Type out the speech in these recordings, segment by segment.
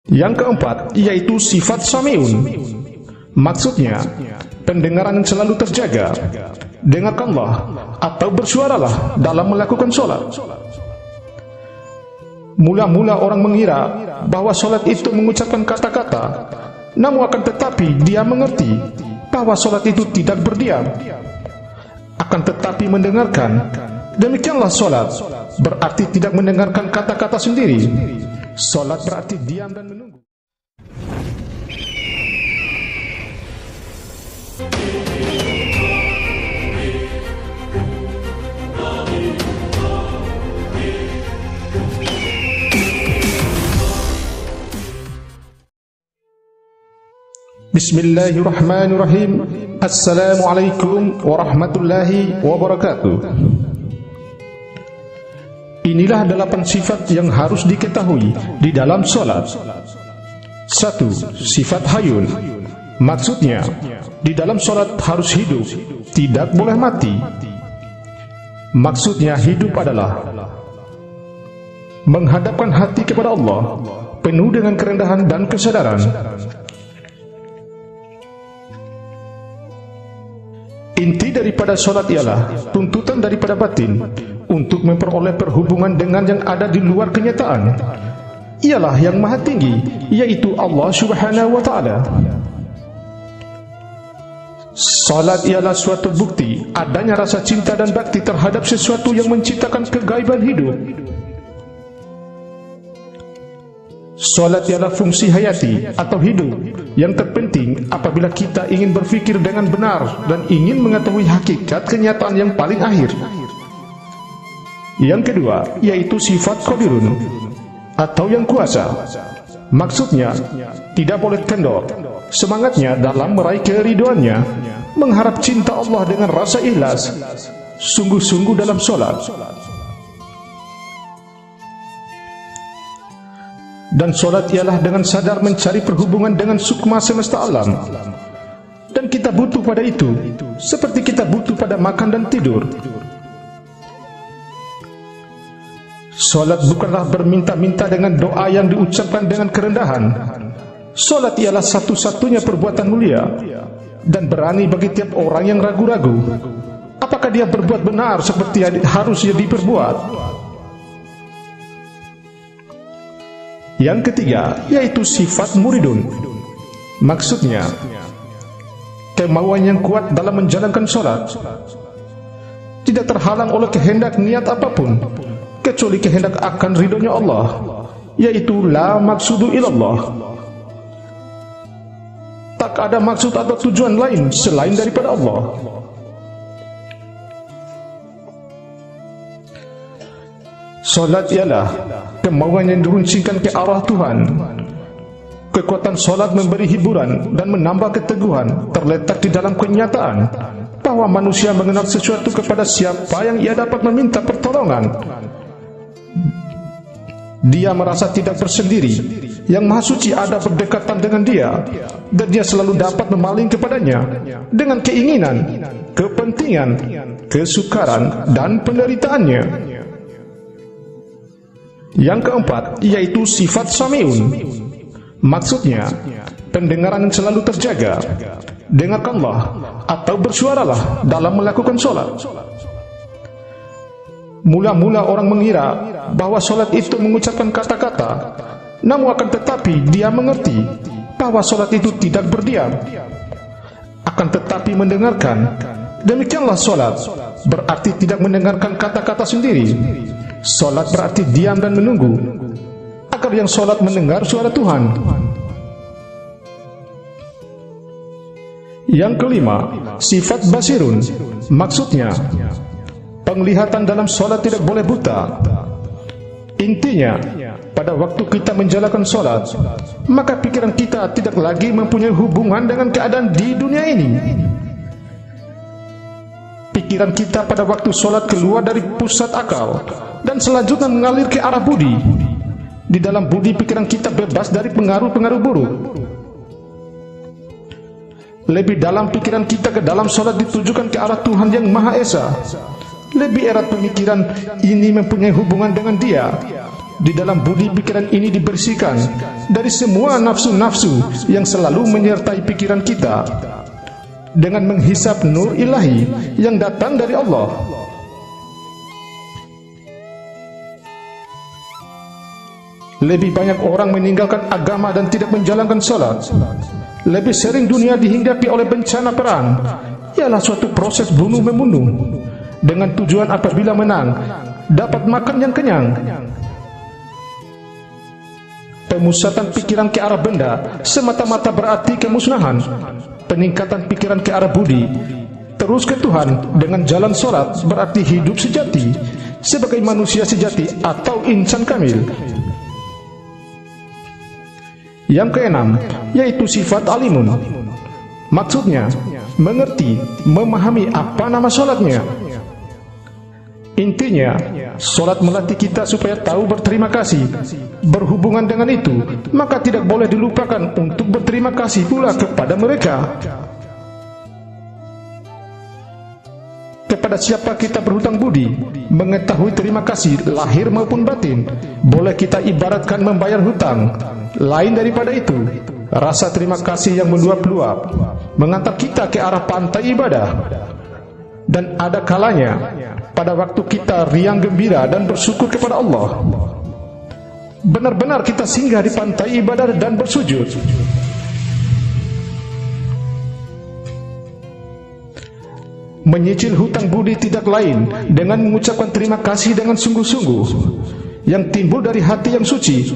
Yang keempat, yaitu sifat sami'un. Maksudnya, pendengaran selalu terjaga. Dengarkanlah atau bersuaralah dalam melakukan solat. Mula-mula orang mengira bahwa solat itu mengucapkan kata-kata, namun akan tetapi dia mengerti bahwa solat itu tidak berdiam, akan tetapi mendengarkan. Demikianlah solat, berarti tidak mendengarkan kata-kata sendiri. Solat berarti diam dan menunggu. Bismillahirrahmanirrahim. Assalamualaikum warahmatullahi wabarakatuh. Inilah 8 sifat yang harus diketahui di dalam solat. 1. Sifat hayun. Maksudnya, di dalam solat harus hidup, tidak boleh mati. Maksudnya hidup adalah menghadapkan hati kepada Allah, penuh dengan kerendahan dan kesadaran. Inti daripada solat ialah tuntutan daripada batin untuk memperoleh perhubungan dengan yang ada di luar kenyataan. Ialah yang maha tinggi, yaitu Allah Subhanahu wa ta'ala. Salat ialah suatu bukti adanya rasa cinta dan bakti terhadap sesuatu yang menciptakan kegaiban hidup. Salat ialah fungsi hayati atau hidup yang terpenting apabila kita ingin berfikir dengan benar dan ingin mengetahui hakikat kenyataan yang paling akhir. Yang kedua, yaitu sifat qadirun atau yang kuasa. Maksudnya, tidak boleh kendor. Semangatnya dalam meraih keridhoannya, mengharap cinta Allah dengan rasa ikhlas, sungguh-sungguh dalam solat. Dan solat ialah dengan sadar mencari perhubungan dengan sukma semesta alam. Dan kita butuh pada itu, seperti kita butuh pada makan dan tidur. Solat bukanlah berminta-minta dengan doa yang diucapkan dengan kerendahan. Solat ialah satu-satunya perbuatan mulia dan berani bagi tiap orang yang ragu-ragu apakah dia berbuat benar seperti yang harusnya diperbuat. Yang ketiga, yaitu sifat muridun. Maksudnya, kemauan yang kuat dalam menjalankan solat, tidak terhalang oleh kehendak niat apapun, kecuali kehendak akan ridhonya Allah, yaitu la maksudu ilallah. Tak ada maksud atau tujuan lain selain daripada Allah. Solat ialah kemauan yang diruncingkan ke arah Tuhan. Kekuatan solat memberi hiburan dan menambah keteguhan terletak di dalam kenyataan bahwa manusia mengenal sesuatu kepada siapa yang ia dapat meminta pertolongan. Dia merasa tidak bersendiri, yang Maha Suci ada berdekatan dengan dia, dan dia selalu dapat memaling kepadanya dengan keinginan, kepentingan, kesukaran, dan penderitaannya. Yang keempat, yaitu sifat sami'un. Maksudnya, pendengaran selalu terjaga. Dengarkanlah atau bersuaralah dalam melakukan solat. Mula-mula orang mengira bahwa solat itu mengucapkan kata-kata, namun akan tetapi dia mengerti bahwa solat itu tidak berdiam, akan tetapi mendengarkan. Demikianlah solat, berarti tidak mendengarkan kata-kata sendiri. Solat berarti diam dan menunggu agar yang solat mendengar suara Tuhan. Yang kelima, sifat basirun. Maksudnya, penglihatan dalam solat tidak boleh buta. Intinya, pada waktu kita menjalankan solat, maka pikiran kita tidak lagi mempunyai hubungan dengan keadaan di dunia ini. Pikiran kita pada waktu solat keluar dari pusat akal dan selanjutnya mengalir ke arah budi. Di dalam budi pikiran kita bebas dari pengaruh-pengaruh buruk. Lebih dalam pikiran kita ke dalam solat ditujukan ke arah Tuhan yang Maha Esa. Lebih erat pemikiran ini mempunyai hubungan dengan Dia. Di dalam budi pikiran ini dibersihkan dari semua nafsu-nafsu yang selalu menyertai pikiran kita, dengan menghisap nur ilahi yang datang dari Allah. Lebih banyak orang meninggalkan agama dan tidak menjalankan salat. Lebih sering dunia dihinggapi oleh bencana perang. Ialah suatu proses bunuh-membunuh, dengan tujuan apabila menang dapat makan yang kenyang. Pemusatan pikiran ke arah benda semata-mata berarti kemusnahan. Peningkatan pikiran ke arah budi terus ke Tuhan dengan jalan salat berarti hidup sejati sebagai manusia sejati atau insan kamil. Yang keenam, yaitu sifat alimun. Maksudnya, mengerti, memahami apa nama salatnya. Intinya, salat melatih kita supaya tahu berterima kasih. Berhubungan dengan itu, maka tidak boleh dilupakan untuk berterima kasih pula kepada mereka. Kepada siapa kita berhutang budi, mengetahui terima kasih lahir maupun batin, boleh kita ibaratkan membayar hutang. Lain daripada itu, rasa terima kasih yang meluap-luap mengantar kita ke arah pantai ibadah. Dan ada kalanya pada waktu kita riang gembira dan bersyukur kepada Allah, benar-benar kita singgah di pantai ibadah dan bersujud. Menyicil hutang budi tidak lain dengan mengucapkan terima kasih dengan sungguh-sungguh yang timbul dari hati yang suci,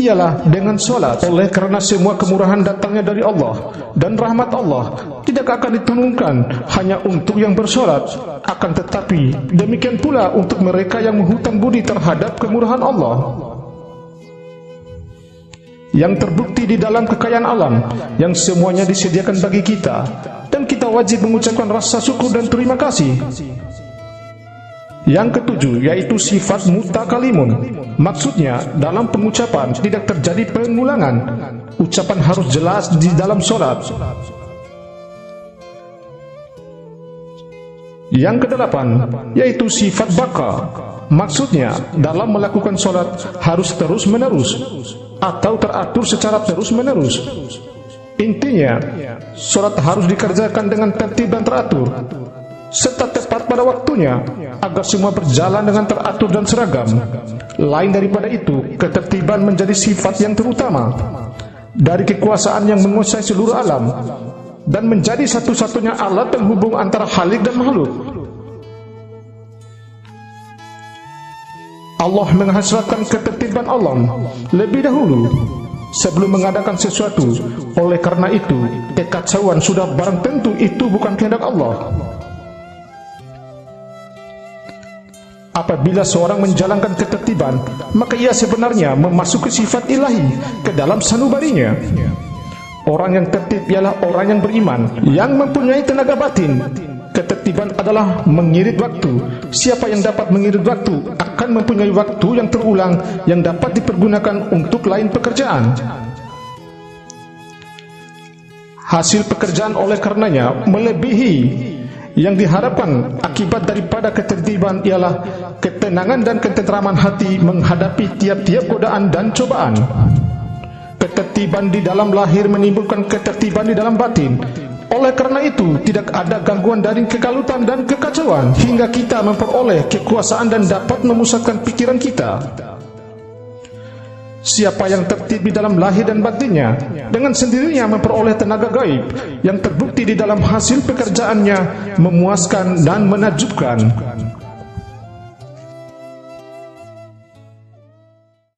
ialah dengan salat. Oleh karena semua kemurahan datangnya dari Allah dan rahmat Allah tidak akan diturunkan hanya untuk yang bersalat, akan tetapi demikian pula untuk mereka yang menghutang budi terhadap kemurahan Allah yang terbukti di dalam kekayaan alam yang semuanya disediakan bagi kita, dan kita wajib mengucapkan rasa syukur dan terima kasih. Yang ketujuh, yaitu sifat mutakalimun. Maksudnya, dalam pengucapan tidak terjadi pengulangan. Ucapan harus jelas di dalam salat. Yang kedelapan, yaitu sifat baka. Maksudnya, dalam melakukan salat harus terus-menerus atau teratur secara terus-menerus. Intinya, salat harus dikerjakan dengan tertib dan teratur, serta tepat pada waktunya, agar semua berjalan dengan teratur dan seragam. Lain daripada itu, ketertiban menjadi sifat yang terutama dari kekuasaan yang menguasai seluruh alam dan menjadi satu-satunya alat penghubung antara Khalik dan makhluk. Allah menghasratkan ketertiban alam lebih dahulu sebelum mengadakan sesuatu. Oleh karena itu, kekacauan sudah barang tentu itu bukan kehendak Allah. Apabila seorang menjalankan ketertiban, maka ia sebenarnya memasuki sifat ilahi ke dalam sanubarinya. Orang yang tertib ialah orang yang beriman, yang mempunyai tenaga batin. Ketertiban adalah mengirit waktu. Siapa yang dapat mengirit waktu akan mempunyai waktu yang terulang yang dapat dipergunakan untuk lain pekerjaan. Hasil pekerjaan oleh karenanya melebihi yang diharapkan. Akibat daripada ketertiban ialah ketenangan dan ketentraman hati menghadapi tiap-tiap godaan dan cobaan. Ketertiban di dalam lahir menimbulkan ketertiban di dalam batin. Oleh karena itu, tidak ada gangguan dari kekalutan dan kekacauan hingga kita memperoleh kekuasaan dan dapat memusatkan pikiran kita. Siapa yang tertib di dalam lahir dan batinnya, dengan sendirinya memperoleh tenaga gaib yang terbukti di dalam hasil pekerjaannya, memuaskan dan menakjubkan.